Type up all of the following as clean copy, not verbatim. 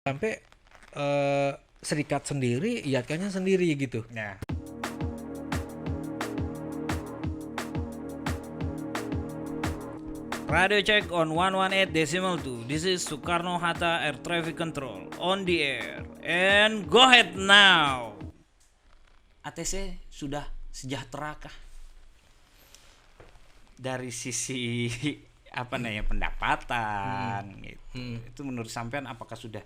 sampai serikat sendiri, IATK-nya sendiri gitu. Ya. Radio check on 118.2. This is Soekarno-Hatta Air Traffic Control on the air. And go ahead now. ATC sudah sejahterakah? Dari sisi pendapatan gitu. Itu menurut sampean apakah sudah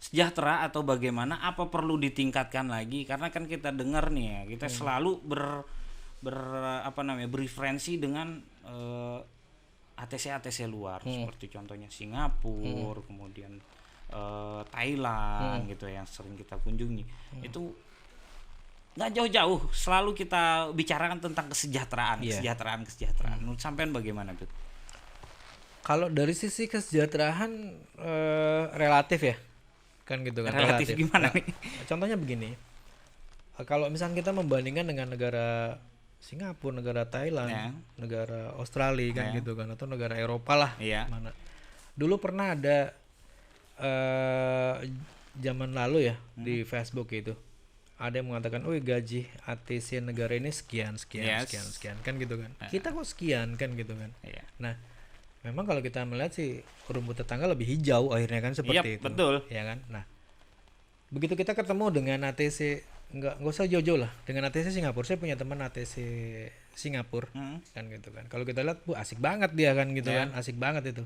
sejahtera atau bagaimana? Apa perlu ditingkatkan lagi? Karena kan kita dengar nih ya, kita selalu bereferensi dengan ATC luar seperti contohnya Singapura, kemudian Thailand gitu yang sering kita kunjungi. Itu nggak jauh-jauh, selalu kita bicarakan tentang kesejahteraan. Menurut sampean bagaimana tuh? Kalau dari sisi kesejahteraan relatif ya, kan gitu kan. Relatif gimana nih? Contohnya begini, kalau misalnya kita membandingkan dengan negara Singapura, negara Thailand, negara Australia kan gitu kan, atau negara Eropa lah, mana. Dulu pernah ada zaman lalu ya di Facebook itu, ada yang mengatakan, oh gaji ATC negara ini sekian kan gitu kan. Kita kok sekian kan gitu kan. Nah, memang kalau kita melihat sih rumput tetangga lebih hijau akhirnya kan seperti itu. Betul. Ya kan. Nah, begitu kita ketemu dengan ATC nggak usah jauh-jauh lah, dengan ATC Singapura. Saya punya teman ATC Singapura kan gitu kan. Kalau kita lihat, asik banget dia kan gitu kan, asik banget itu.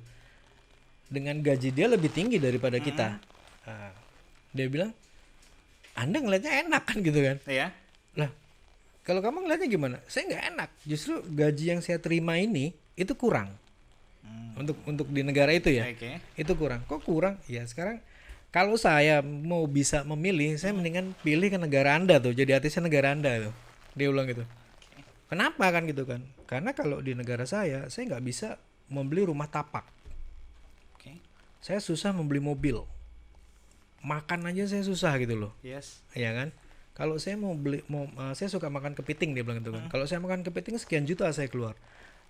Dengan gaji dia lebih tinggi daripada kita. Nah, dia bilang, Anda ngelihatnya enak kan gitu kan. Iya. Lah, kalau kamu ngelihatnya gimana? Saya nggak enak. Justru gaji yang saya terima ini itu kurang. Untuk di negara itu ya. Itu kurang. Kok kurang? Ya sekarang kalau saya mau bisa memilih, saya mendingan pilih ke negara Anda tuh, jadi ATC negara Anda tuh. Dia ulang gitu. Kenapa kan gitu kan? Karena kalau di negara saya nggak bisa membeli rumah tapak. Saya susah membeli mobil. Makan aja saya susah gitu loh. Iya kan? Kalau saya saya suka makan kepiting, dia bilang gitu kan. Kalau saya makan kepiting sekian juta saya keluar.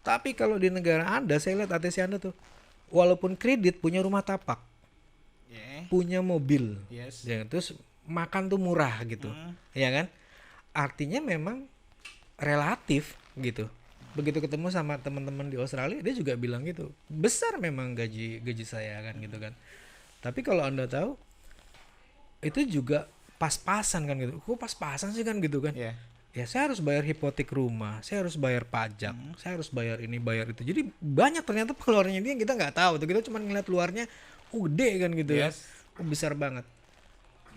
Tapi kalau di negara Anda, saya lihat ATC Anda tuh, walaupun kredit punya rumah tapak, punya mobil, ya, terus makan tuh murah gitu, ya kan? Artinya memang relatif gitu. Begitu ketemu sama teman-teman di Australia, dia juga bilang gitu, besar memang gaji saya kan gitu kan. Tapi kalau Anda tahu, itu juga pas-pasan kan gitu. Kok pas-pasan sih kan gitu kan? Ya saya harus bayar hipotek rumah, saya harus bayar pajak, saya harus bayar ini bayar itu. Jadi banyak ternyata pengeluarannya dia, kita nggak tahu tuh. Kita cuma ngeliat luarnya, gede kan gitu ya, besar banget.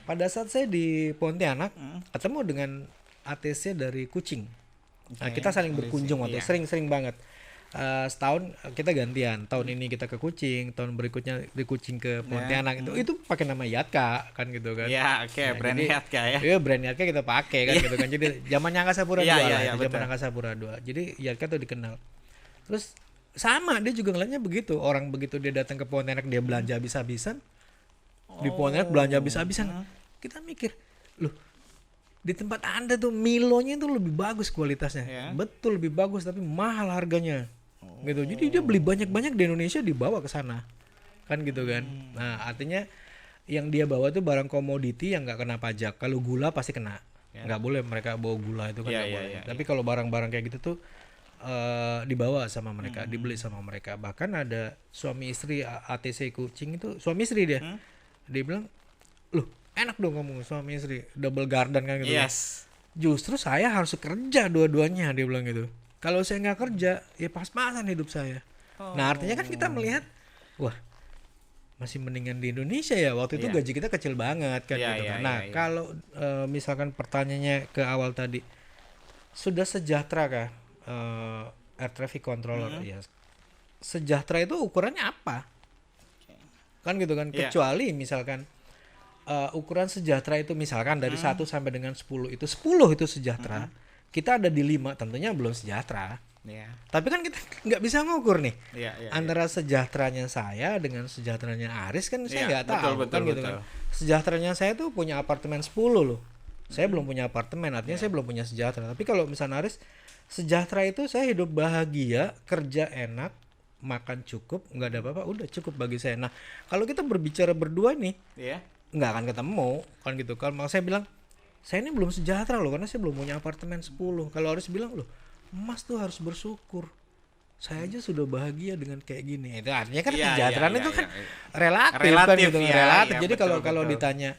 Pada saat saya di Pontianak ketemu dengan ATC dari Kucing. Nah, kita saling berkunjung waktu sering banget. Setahun kita gantian, tahun ini kita ke Kucing, tahun berikutnya di Kucing ke Pontianak. Itu pakai nama Yatka kan gitu kan. Brand Yatka ya. Iya, brand Yatka kita pakai kan gitu kan. Jadi zamannya Angkasa Pura 2 lah, zaman Angkasa Pura 2. Jadi Yatka tuh dikenal. Terus sama dia juga ngeliatnya begitu. Orang begitu dia datang ke Pontianak, dia belanja habis-habisan. Di Pontianak belanja habis-habisan. Kita mikir, loh, di tempat Anda tuh Milonya itu lebih bagus kualitasnya. Betul lebih bagus tapi mahal harganya. Gitu. Jadi dia beli banyak-banyak di Indonesia, dibawa ke sana. Kan gitu kan. Nah, artinya yang dia bawa tuh barang komoditi yang nggak kena pajak. Kalau gula pasti kena. Nggak boleh mereka bawa gula itu kan nggak boleh. Tapi kalau barang-barang kayak gitu tuh dibawa sama mereka, dibeli sama mereka. Bahkan ada suami istri ATC Kucing itu, suami istri dia. Dia bilang, "Loh, enak dong kamu suami istri, double garden kan gitu." Justru saya harus kerja dua-duanya, dia bilang gitu. Kalau saya nggak kerja, ya pas-pasan hidup saya. Nah, artinya kan kita melihat, wah, masih mendingan di Indonesia ya. Waktu itu gaji kita kecil banget kan gitu kan. Nah, kalau misalkan pertanyaannya ke awal tadi, sudah sejahtera kah air traffic controller? Ya, sejahtera itu ukurannya apa? Kan gitu kan. Kecuali misalkan ukuran sejahtera itu misalkan dari 1 sampai dengan 10 itu 10 itu sejahtera. Kita ada di 5, tentunya belum sejahtera. Tapi kan kita nggak bisa ngukur nih antara sejahteranya saya dengan sejahteranya Aris kan saya nggak tahu kan gitu kan. Sejahteranya saya tuh punya apartemen 10 loh. Saya belum punya apartemen, artinya saya belum punya sejahtera. Tapi kalau misalnya Aris, sejahtera itu saya hidup bahagia, kerja enak, makan cukup, nggak ada apa-apa, udah cukup bagi saya. Nah, kalau kita berbicara berdua nih, nggak akan ketemu kan gitu. Kalau makanya saya bilang, saya ini belum sejahtera loh, karena saya belum punya apartemen 10. Kalau harus bilang loh, Mas tuh harus bersyukur. Saya aja sudah bahagia dengan kayak gini. Itu artinya kan kesejahteraan itu kan relatif kan gitu, relatif. Jadi kalau ditanya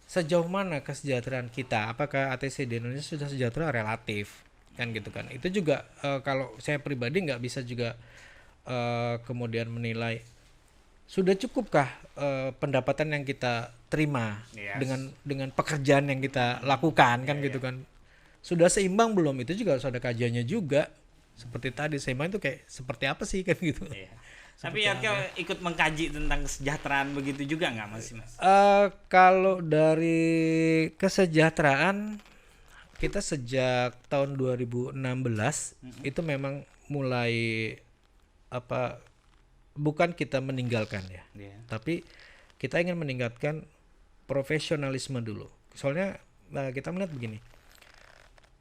sejauh mana kesejahteraan kita, apakah ATC di Indonesia sudah sejahtera, relatif kan gitu kan. Itu juga kalau saya pribadi nggak bisa juga kemudian menilai sudah cukupkah pendapatan yang kita terima dengan pekerjaan yang kita lakukan kan gitu kan. Sudah seimbang belum, itu juga harus ada kajiannya juga. Seperti tadi seimbang itu kayak seperti apa sih kan gitu. Tapi ikut mengkaji tentang kesejahteraan begitu juga nggak Mas? Kalau dari kesejahteraan kita sejak tahun 2016 itu memang mulai bukan kita meninggalkan ya, tapi kita ingin meningkatkan profesionalisme dulu. Soalnya kita melihat begini,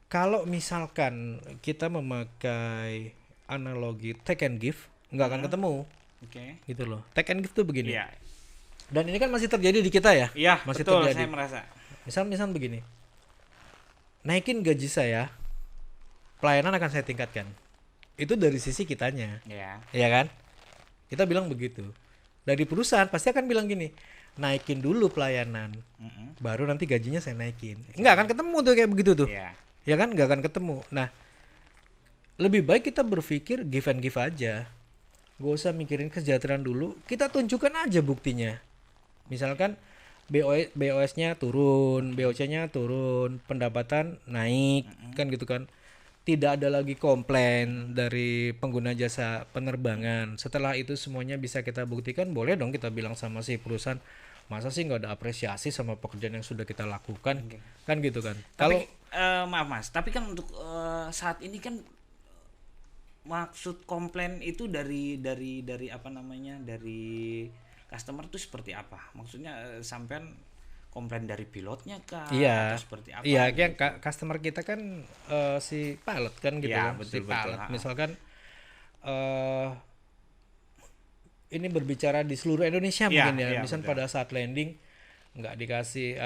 kalau misalkan kita memakai analogi take and give, nggak akan ketemu, gitu loh. Take and give tuh begini. Dan ini kan masih terjadi di kita ya. Masih betul, terjadi. Saya merasa. Misal begini, naikin gaji saya, pelayanan akan saya tingkatkan. Itu dari sisi kitanya, ya kan? Kita bilang begitu. Dari perusahaan pasti akan bilang gini, naikin dulu pelayanan, baru nanti gajinya saya naikin. Nggak akan ketemu tuh kayak begitu tuh, ya kan? Nggak akan ketemu. Nah, lebih baik kita berpikir give and give aja. Gak usah mikirin kesejahteraan dulu. Kita tunjukkan aja buktinya. Misalkan BOS-nya turun, BOC-nya turun, pendapatan naik, kan gitu kan. Tidak ada lagi komplain dari pengguna jasa penerbangan. Setelah itu semuanya bisa kita buktikan, boleh dong kita bilang sama si perusahaan, masa sih nggak ada apresiasi sama pekerjaan yang sudah kita lakukan, kan gitu kan. Tapi maaf Mas, tapi kan untuk saat ini kan maksud komplain itu dari apa namanya, dari customer itu seperti apa? Maksudnya sampean komplain dari pilotnya kah? Atau seperti apa? Iya, yang customer kita kan si pilot kan gitu kan, si pilot. Misalkan ini berbicara di seluruh Indonesia mungkin ya. Misalkan pada saat landing nggak dikasih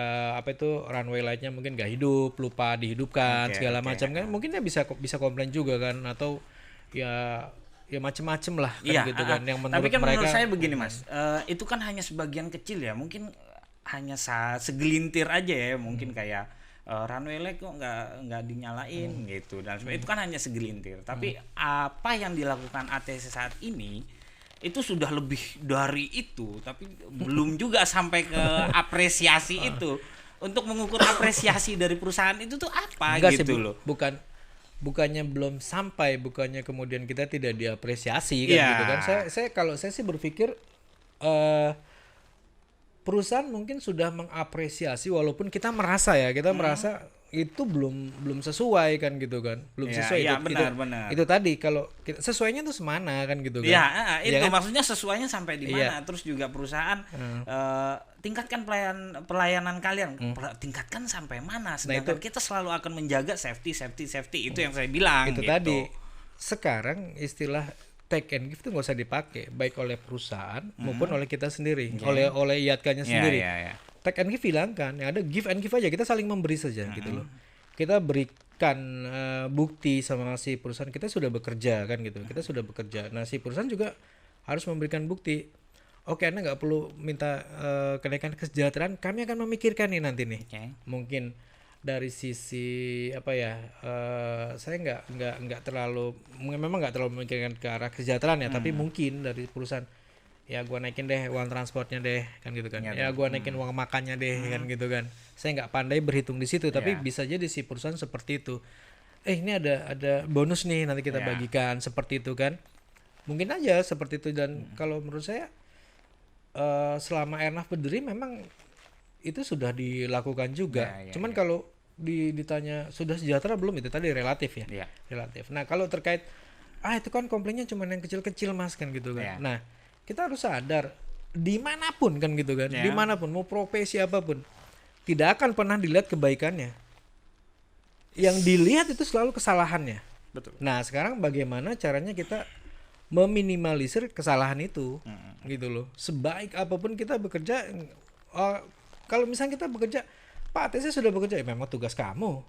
runway lightnya mungkin nggak hidup, lupa dihidupkan segala macam kan, mungkin dia bisa komplain juga kan, atau ya macem-macem lah kan gitu kan, yang menurut tapi kan mereka. Menurut saya begini Mas, itu kan hanya sebagian kecil ya, mungkin hanya segelintir aja ya, mungkin kayak runway light kok nggak dinyalain gitu, dan itu kan hanya segelintir. Tapi apa yang dilakukan ATC saat ini itu sudah lebih dari itu, tapi belum juga sampai ke apresiasi itu. Untuk mengukur apresiasi dari perusahaan itu tuh apa? Enggak gitu sih, loh. Bukannya belum sampai, bukannya kemudian kita tidak diapresiasi kan gitu kan. Kalau saya sih berpikir perusahaan mungkin sudah mengapresiasi, walaupun kita merasa itu belum sesuai kan gitu kan, belum sesuai. Benar. Itu tadi kalau sesuainya tuh semana kan gitu kan. Itu kan? Maksudnya sesuainya sampai di mana. Terus juga perusahaan tingkatkan pelayanan kalian, tingkatkan sampai mana. Sedangkan kita selalu akan menjaga safety itu yang saya bilang. Itu gitu. Tadi sekarang istilah take and give itu nggak usah dipakai baik oleh perusahaan maupun oleh kita sendiri, oleh IATKA-nya sendiri. Take and give hilangkan, yang ada give and give aja, kita saling memberi saja gitu loh. Kita berikan bukti sama si perusahaan kita sudah bekerja kan gitu, kita sudah bekerja. Nah si perusahaan juga harus memberikan bukti. Oke, Anda nggak perlu minta kenaikan kesejahteraan, kami akan memikirkan nih nanti nih. Mungkin dari sisi saya nggak terlalu memikirkan ke arah kesejahteraan ya, tapi mungkin dari perusahaan, ya gua naikin deh uang transportnya deh kan gitu kan, ya gua naikin uang makannya deh kan gitu kan. Saya nggak pandai berhitung di situ, tapi bisa jadi si perusahaan seperti itu. Ini ada bonus nih nanti kita bagikan, seperti itu kan, mungkin aja seperti itu. Dan kalau menurut saya selama Airnav berdiri memang itu sudah dilakukan juga. Cuman kalau ditanya sudah sejahtera belum, itu tadi relatif ya. Relatif. Nah kalau terkait itu kan komplainnya cuma yang kecil-kecil Mas kan gitu kan. Nah kita harus sadar dimanapun kan gitu kan, dimanapun mau profesi apapun tidak akan pernah dilihat kebaikannya. Yang dilihat itu selalu kesalahannya. Betul. Nah sekarang bagaimana caranya kita meminimalisir kesalahan itu, gitu loh. Sebaik apapun kita bekerja, kalau misalnya kita bekerja, Pak ATC sudah bekerja, ya memang tugas kamu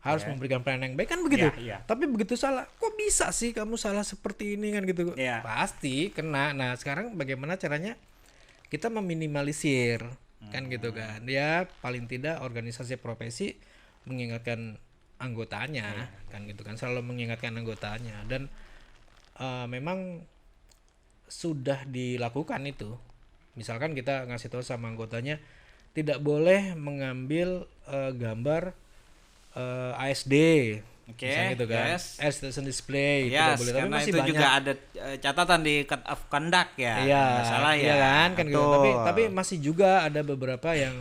harus memberikan pelayanan yang baik kan begitu. Tapi begitu salah, kok bisa sih kamu salah seperti ini kan gitu? Pasti kena. Nah sekarang bagaimana caranya kita meminimalisir kan gitu kan? Ya paling tidak organisasi profesi mengingatkan anggotanya kan gitu kan, selalu mengingatkan anggotanya dan memang sudah dilakukan itu. Misalkan kita ngasih tahu sama anggotanya tidak boleh mengambil gambar ASD, misalnya gitu kan, station display, tidak boleh. Tapi masih itu banyak. Juga ada catatan di Code of Conduct ya, salah ya. Kan gitu. Tapi masih juga ada beberapa yang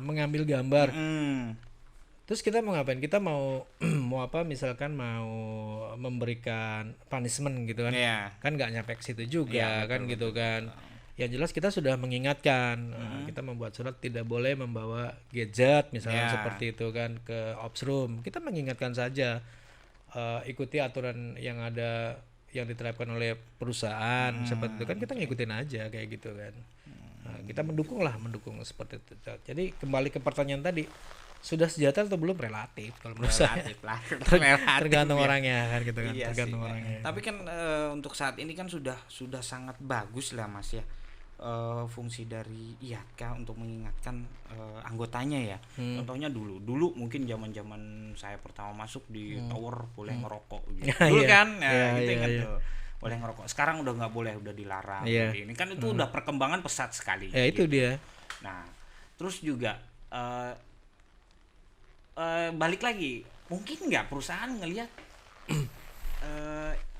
mengambil gambar. Terus kita mau ngapain? Kita mau apa? Misalkan mau memberikan punishment gitu kan? Kan nggak nyampe ke situ juga, kan gitu kan? Yang jelas kita sudah mengingatkan, kita membuat surat tidak boleh membawa gadget misalnya seperti itu kan ke ops room. Kita mengingatkan saja, ikuti aturan yang ada yang diterapkan oleh perusahaan seperti itu kan, kita ngikutin aja kayak gitu kan. Kita mendukung seperti itu. Jadi kembali ke pertanyaan tadi, sudah sejahtera atau belum relatif kalau menurut saya. Tergantung orangnya kan gitu kan. Tergantung orangnya. Tapi kan untuk saat ini kan sudah sangat bagus lah Mas ya. Fungsi dari IATKA untuk mengingatkan anggotanya ya. Contohnya dulu mungkin zaman saya pertama masuk di tower boleh ngerokok gitu. Dulu kan kita ingat tuh boleh ngerokok. Sekarang udah nggak boleh, udah dilarang. Ini kan itu udah perkembangan pesat sekali. Itu dia. Nah terus juga balik lagi, mungkin nggak perusahaan ngelihat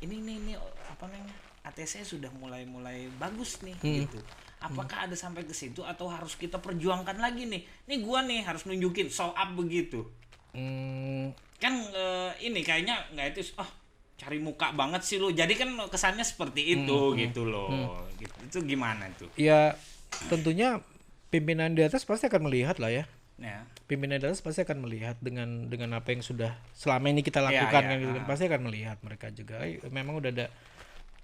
ini apa namanya, ATC sudah mulai bagus nih gitu. Apakah ada sampai ke situ atau harus kita perjuangkan lagi nih? Nih gua nih harus nunjukin show up begitu. Kan ini kayaknya nggak itu, cari muka banget sih lo. Jadi kan kesannya seperti itu gitu loh. Gitu. Itu gimana tuh? Ya tentunya pimpinan di atas pasti akan melihat lah ya. Pimpinan di atas pasti akan melihat dengan apa yang sudah selama ini kita lakukan kan gitu kan, pasti akan melihat mereka juga memang udah ada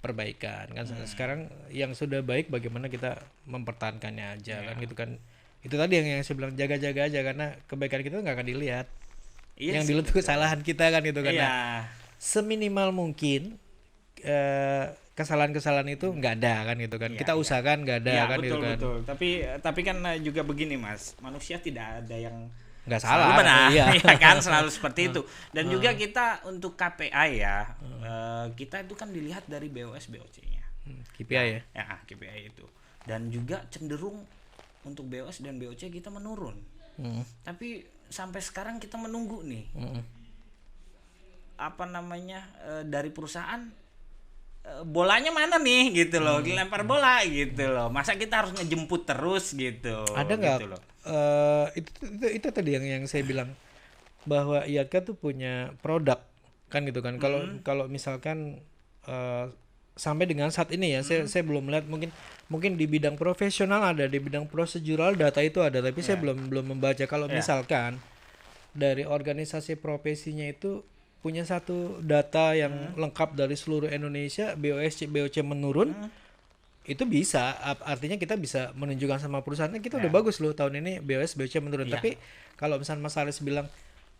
perbaikan kan. Sekarang yang sudah baik bagaimana kita mempertahankannya aja kan gitu kan. Itu tadi yang saya bilang, jaga-jaga aja karena kebaikan kita nggak akan dilihat. Yang dilihat itu kesalahan kita kan gitu kan. Seminimal mungkin kesalahan-kesalahan itu nggak ada kan gitu kan. Kita usahakan nggak ada kan gitu kan. Betul. Tapi kan juga begini Mas, manusia tidak ada yang nggak salah. Benar. Ya kan selalu seperti itu. Dan juga kita untuk KPI ya, kita itu kan dilihat dari BOS BOC-nya. KPI ya. Ya, KPI itu. Dan juga cenderung untuk BOS dan BOC kita menurun. Tapi sampai sekarang kita menunggu nih. Apa namanya, dari perusahaan bolanya mana nih gitu loh, dilempar bola gitu loh, masa kita harus ngejemput terus gitu. Ada nggak gitu loh. Itu tadi yang saya bilang bahwa IATKA tuh punya produk kan gitu kan. Kalau misalkan sampai dengan saat ini ya, saya belum melihat, mungkin di bidang profesional ada, di bidang prosedural data itu ada, tapi saya belum membaca. Kalau misalkan dari organisasi profesinya itu punya satu data yang lengkap dari seluruh Indonesia, BOC menurun, itu bisa, artinya kita bisa menunjukkan sama perusahaannya kita udah bagus loh tahun ini BOC menurun. Tapi kalau misalnya Mas Aris bilang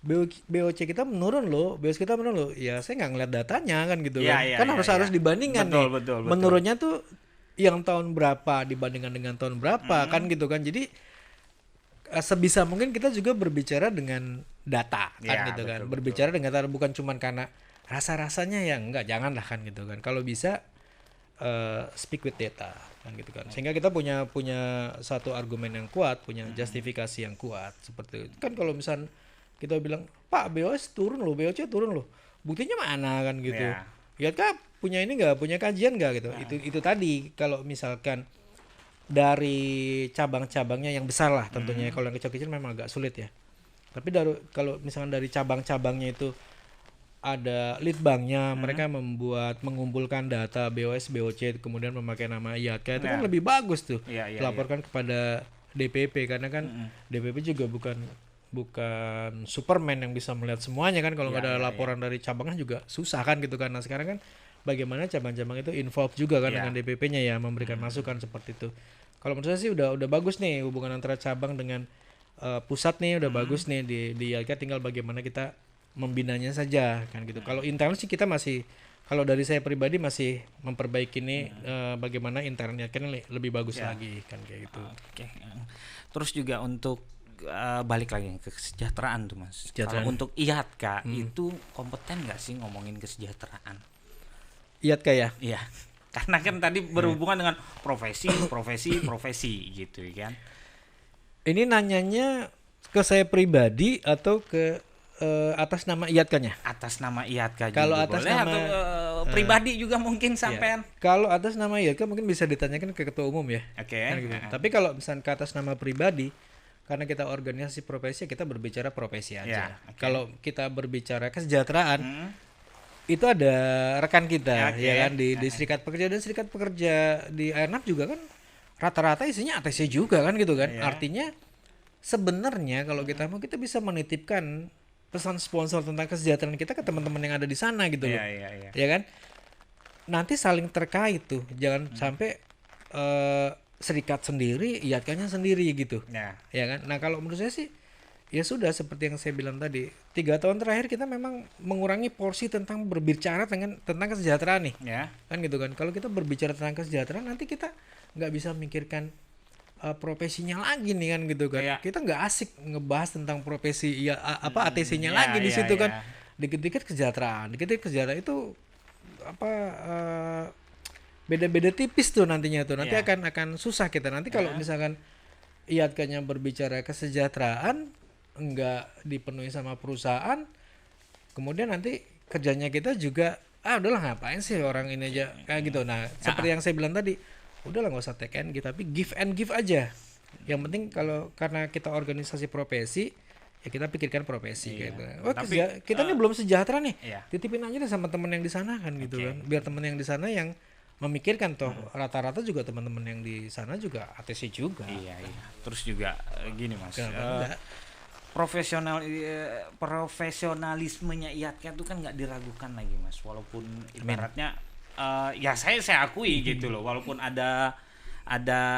BOC kita menurun loh, BOC kita menurun loh, ya saya nggak ngeliat datanya kan gitu kan. Harus dibandingkan betul. Menurunnya tuh yang tahun berapa dibandingkan dengan tahun berapa kan gitu kan. Jadi sebisa mungkin kita juga berbicara dengan data kan gitu kan. Berbicara dengan data, bukan cuman karena rasa-rasanya ya, enggak, janganlah kan gitu kan. Kalau bisa speak with data kan gitu kan. Sehingga kita punya satu argumen yang kuat, punya justifikasi yang kuat seperti itu. Kan kalau misal kita bilang, "Pak, BOS turun loh, BOC turun loh." Buktinya mana kan gitu. Ya kan punya ini enggak, punya kajian enggak gitu. Itu tadi kalau misalkan dari cabang-cabangnya yang besar lah tentunya. Kalau yang kecil-kecil memang agak sulit ya. Tapi kalau misalkan dari cabang-cabangnya itu ada lead banknya, mereka mengumpulkan data BOS, BOC, kemudian memakai nama IATKA, itu kan lebih bagus tuh. Laporkan kepada DPP, karena kan DPP juga bukan Superman yang bisa melihat semuanya kan. Kalau nggak ada laporan dari cabangnya juga susah kan gitu kan. Nah sekarang kan bagaimana cabang-cabang itu involve juga kan Iya. dengan DPP-nya ya, memberikan masukan seperti itu. Kalau menurut saya sih udah bagus nih hubungan antara cabang dengan pusat nih udah bagus nih di YK, tinggal bagaimana kita membinanya saja kan gitu. Kalau internal sih kita masih, kalau dari saya pribadi masih memperbaiki nih bagaimana internalnya kan lebih bagus lagi kan kayak gitu. Oke. Terus juga untuk balik lagi ke kesejahteraan tuh Mas. Kesejahteraan. Kalau untuk IATKA itu kompeten nggak sih ngomongin kesejahteraan? Iya kayak Iya. Karena kan tadi berhubungan dengan profesi gitu kan. ini nanyanya ke saya pribadi atau ke atas nama IATKA-nya? Atas nama IATKA Kalau juga atas boleh, nama, atau pribadi juga mungkin sampean. Kalau atas nama IATKA mungkin bisa ditanyakan ke ketua umum ya. Oke. Kan gitu. Tapi kalau misalnya ke atas nama pribadi, karena kita organisasi profesi, kita berbicara profesi aja. Ya, oke. Kalau kita berbicara kesejahteraan, itu ada rekan kita Oke. ya kan di serikat pekerja, dan serikat pekerja di Airnav juga kan rata-rata isinya ATC juga kan gitu kan. Iya. Artinya sebenarnya kalau kita mau, kita bisa menitipkan pesan sponsor tentang kesejahteraan kita ke teman-teman yang ada di sana gitu loh. Iya. Ya kan? Nanti saling terkait tuh. Jangan sampai serikat sendiri, IATKA-nya sendiri gitu. Ya. Ya kan? Nah, kalau menurut saya sih ya sudah seperti yang saya bilang tadi, 3 tahun terakhir kita memang mengurangi porsi tentang berbicara tentang kesejahteraan nih. Ya. Kan gitu kan. Kalau kita berbicara tentang kesejahteraan, nanti kita nggak bisa mikirkan profesinya lagi nih kan gitu kan. Iya. Kita nggak asik ngebahas tentang profesi ATC-nya Ya, lagi di ya, situ ya. kan. Dikit-dikit kesejahteraan, itu beda-beda tipis tuh nantinya tuh. Nanti Iya. akan susah kita nanti kalau misalkan IATKA-nya berbicara kesejahteraan nggak dipenuhi sama perusahaan, kemudian nanti kerjanya kita juga udahlah ngapain sih orang ini aja kayak gitu. Nah, seperti yang saya bilang tadi, udahlah nggak usah take and give, tapi give and give aja. Yang penting karena kita organisasi profesi, ya kita pikirkan profesi Iya. gitu. Tapi, Kita nih belum sejahtera nih. Iya. Titipin aja deh sama temen yang di sana kan gitu Oke. kan. Biar temen yang di sana yang memikirkan toh rata-rata juga teman-teman yang di sana juga ATC juga. Iya. Terus juga gini Mas. Kenapa enggak? Profesionalismenya IATKA itu kan nggak diragukan lagi Mas, walaupun ibaratnya ya saya akui gitu loh, walaupun ada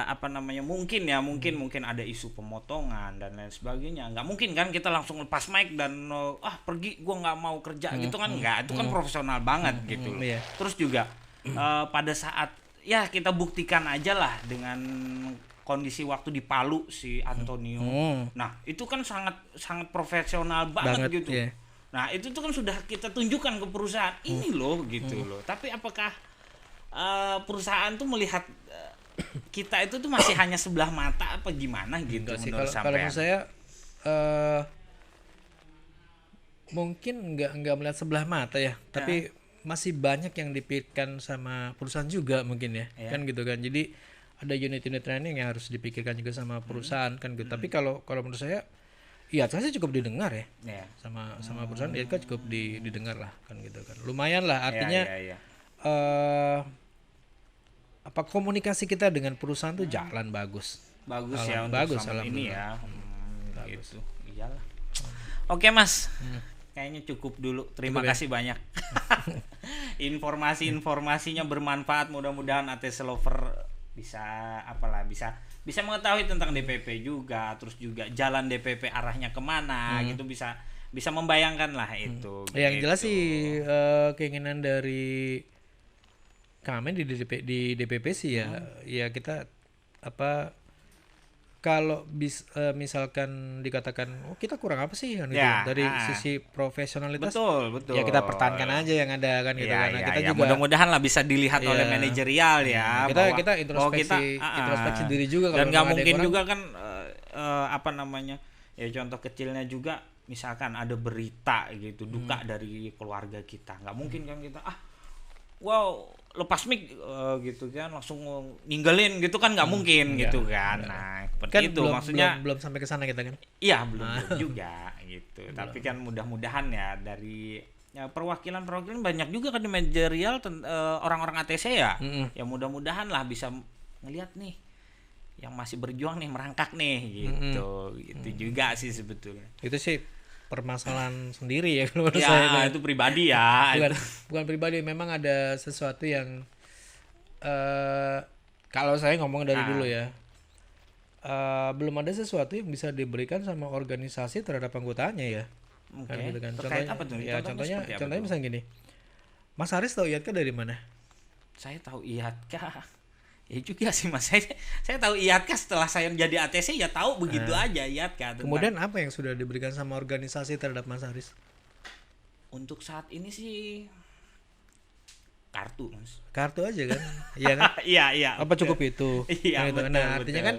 apa namanya, mungkin ada isu pemotongan dan lain sebagainya, nggak mungkin kan kita langsung lepas mic dan pergi gua nggak mau kerja gitu kan, nggak, itu kan profesional banget gitu loh. Iya. Terus juga pada saat ya kita buktikan aja lah dengan kondisi waktu di Palu si Antonio. Nah, itu kan sangat profesional banget gitu. Iya. Nah, itu tuh kan sudah kita tunjukkan ke perusahaan ini loh gitu loh. Tapi apakah perusahaan tuh melihat kita itu tuh masih hanya sebelah mata apa gimana gitu Enggak sih, menurut kalau sampean? menurut saya mungkin nggak melihat sebelah mata ya, tapi masih banyak yang dipikirkan sama perusahaan juga mungkin ya, kan gitu kan. Jadi ada unit-unit training yang harus dipikirkan juga sama perusahaan kan gitu. Tapi kalau menurut saya, iya saya cukup didengar ya, Ya. sama perusahaan ya kan cukup didengar lah kan gitu kan. Lumayan lah artinya. Ya. Apa komunikasi kita dengan perusahaan tuh jalan bagus. Bagus ya untuk bagus, sama ini ya. alhamdulillah. Gitu. Iyalah. Oke, Mas. Kayaknya cukup dulu. Terima kasih banyak. Informasinya bermanfaat. Mudah-mudahan ATC Lover bisa mengetahui tentang DPP juga, terus juga jalan DPP arahnya kemana gitu, bisa membayangkan lah itu. Yang gitu. jelas sih keinginan dari kami di DPP sih ya kita kalau misalkan dikatakan kita kurang apa sih kan gitu, Ya, dari sisi profesionalitas. Betul. Ya kita pertahankan aja yang ada kan gitu kan. Nah, kita juga mudah-mudahan lah bisa dilihat oleh manajerial ya. kita introspeksi diri juga dan kalau nggak ada mungkin yang juga kan apa namanya, ya contoh kecilnya juga misalkan ada berita gitu duka dari keluarga kita, nggak mungkin kan kita lepas mic gitu kan langsung ninggalin gitu kan, nggak mungkin gitu kan. Nah seperti kan itu maksudnya belum sampai ke sana kita kan. iya belum juga gitu. Tapi kan mudah-mudahan ya dari perwakilan banyak juga kan di manajerial orang-orang ATC ya. Ya mudah-mudahan lah bisa ngelihat nih yang masih berjuang nih, merangkak nih gitu. Itu juga sih sebetulnya. Itu sih permasalahan sendiri ya kalau menurut saya. Ya, itu pribadi ya. Bukan pribadi, memang ada sesuatu yang kalau saya ngomong dari dulu ya, belum ada sesuatu yang bisa diberikan sama organisasi terhadap anggotanya ya. Oke. Kan gitu kan. Terkait apa tuh? Ya, Contohnya seperti apa contohnya tuh? misalnya gini. Mas Haris tahu IATKA dari mana? Saya tahu IATKA. Ya juga sih Mas. Saya tahu IATKA setelah saya menjadi ATC ya tahu begitu aja IATKA. Kemudian apa yang sudah diberikan sama organisasi terhadap Mas Haris? Untuk saat ini sih kartu Mas. Kartu aja kan? Iya kan? Iya. Apa cukup itu? Iya, Gitu. betul, Nah, artinya betul. kan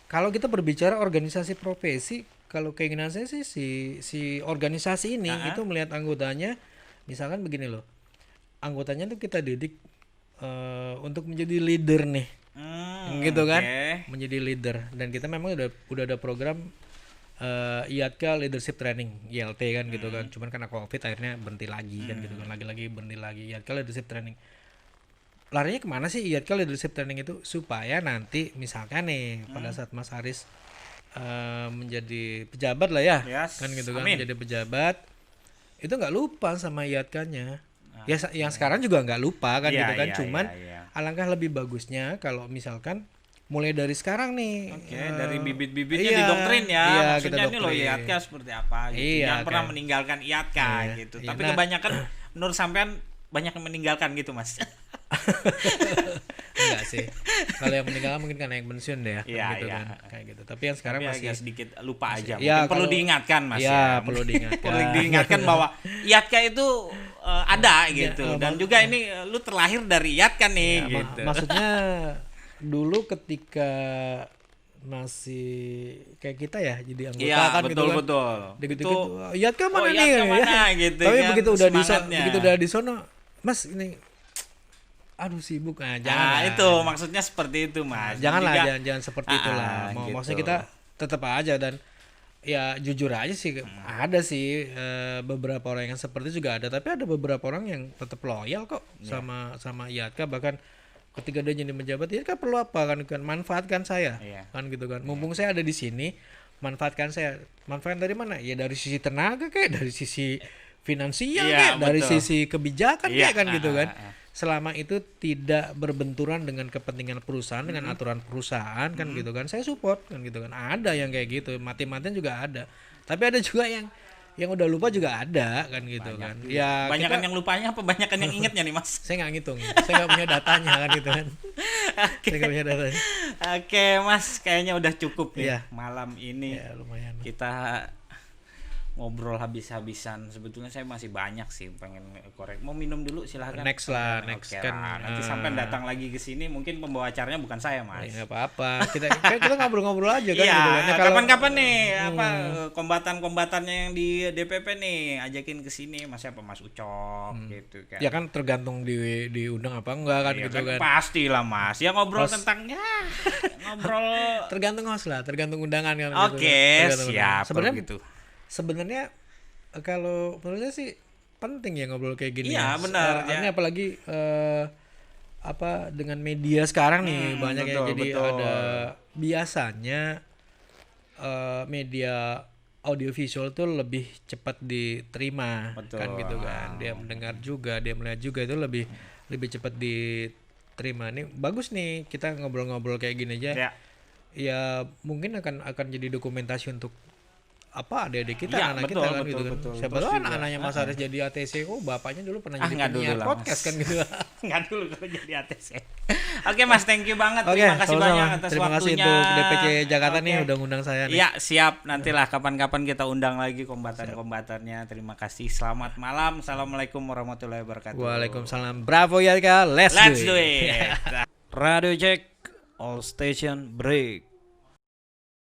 kalau kita berbicara organisasi profesi, kalau keinginan saya sih si organisasi ini itu melihat anggotanya, misalkan begini loh, anggotanya tuh kita didik untuk menjadi leader nih, gitu kan, menjadi leader. Dan kita memang udah ada program IATKA Leadership Training ILT kan gitu kan. Cuman karena COVID akhirnya berhenti lagi kan gitu kan, lagi-lagi berhenti lagi IATKA Leadership Training. Larinya kemana sih IATKA Leadership Training itu? Supaya nanti misalkan nih pada saat Mas Haris menjadi pejabat lah ya, Yes, kan gitu kan, amin. menjadi pejabat itu nggak lupa sama IATKA-nya. Ya yang sekarang juga nggak lupa kan Iya, gitu kan, iya, cuman iya. alangkah lebih bagusnya kalau misalkan mulai dari sekarang nih. Oke, dari bibit-bibitnya iya, didoktrin ya. iya, Maksudnya kita ini loh doktrin. IATKA seperti apa gitu. Iya, Jangan pernah kayak- meninggalkan IATKA Iya, gitu. iya. Tapi Nah- kebanyakan menurut sampean banyak yang meninggalkan gitu Mas. Enggak sih. Kalau yang meninggal mungkin karena yang pensiun deh ya, kan Iya, gitu iya. kan. Kayak gitu. Tapi yang sekarang Tapi masih agak sedikit lupa aja. Ya, Mungkin perlu kalau- diingatkan Mas Iya, ya. perlu diingatkan. Perlu diingatkan bahwa IATKA itu ada gitu. Ya, Dan juga ini lu terlahir dari IATKA nih Ya, gitu. maksudnya dulu ketika masih kayak kita ya jadi anggota Iya, kan betul gitu kan. betul. Dikit-dikit, Itu- IATKA mana nih? IATKA ya? mana gitu Tapi kan, begitu udah semangatnya. begitu udah di sono, Mas ini aduh sibuk. Nah, jangan Nah, lah. itu maksudnya seperti itu Mas. Janganlah, Juga- jangan seperti itulah. gitu. Maksudnya kita tetap aja, dan ya jujur aja sih ada sih beberapa orang yang seperti itu juga ada, tapi ada beberapa orang yang tetap loyal kok sama IATKA. Bahkan ketika dia jadi menjabat, IATKA perlu apa kan manfaatkan saya. Iya. Kan gitu kan. Mumpung saya ada di sini, manfaatkan saya. Manfaat dari mana? Ya dari sisi tenaga kayak, dari sisi finansial Iya, kayak, dari betul. sisi kebijakan Iya, kayak kan gitu kan. ah. Selama itu tidak berbenturan dengan kepentingan perusahaan, dengan aturan perusahaan kan gitu kan, saya support kan gitu kan. Ada yang kayak gitu, mati-matian juga ada. Tapi ada juga yang udah lupa juga ada kan gitu kan. Ya Banyakan kita- yang lupanya apa banyakan yang ingetnya nih Mas? saya nggak ngitung, saya nggak punya datanya kan gitu kan. Saya nggak punya datanya. Oke Mas, kayaknya udah cukup nih Iya. malam ini. Ya lumayan. Kita ngobrol habis-habisan. Sebetulnya saya masih banyak sih pengen korek. Mau minum dulu silahkan. Next lah, next Oke kan, lah. Nanti sampai datang lagi ke sini mungkin pembawa acaranya bukan saya Mas. Ya nggak apa-apa. Kita ngobrol-ngobrol aja kan Iya, gitu kan. Ya, kalau- kapan-kapan nih apa kombatan-kombatannya yang di DPP nih ajakin ke sini Mas siapa Mas Ucok gitu kan. ya kan tergantung diundang apa enggak kan Iya gitu kan. Pastilah Mas. Ya ngobrol tentang ngobrol. Tergantung host lah, tergantung undangan kan. Oke, Tergantung undangan. siap. Sebenarnya gitu. sebenarnya kalau menurut saya sih penting ya ngobrol kayak gini. Iya, ya. benar, ya. Ini apalagi apa dengan media sekarang nih banyak yang betul, jadi betul. ada biasanya media audiovisual tuh lebih cepat diterima Betul. kan gitu kan. Dia mendengar juga, dia melihat juga, itu lebih cepat diterima. Ini bagus nih kita ngobrol-ngobrol kayak gini aja. Ya. Ya mungkin akan jadi dokumentasi untuk apa adik-adik kita, Iya, anak betul, kita kan betul, gitu kan. betul. Siapa Terus tahu juga, anak-anaknya Mas Haris jadi ATC, oh bapaknya dulu pernah jadi nggak dulu penyiar lah, podcast Mas. kan gitu. Nggak dulu kalau jadi ATC. Oke Mas, thank you banget. Oke, Terima kasih sama-sama. banyak atas Terima kasih waktunya. untuk DPC Jakarta nih Oke. udah ngundang saya nih. Iya, siap. Nantilah kapan-kapan kita undang lagi kombatan-kombatannya. Terima kasih. Selamat malam. Assalamualaikum warahmatullahi wabarakatuh. Waalaikumsalam. Bravo ya, Let's Let's do do it. it. Radio check. All station break.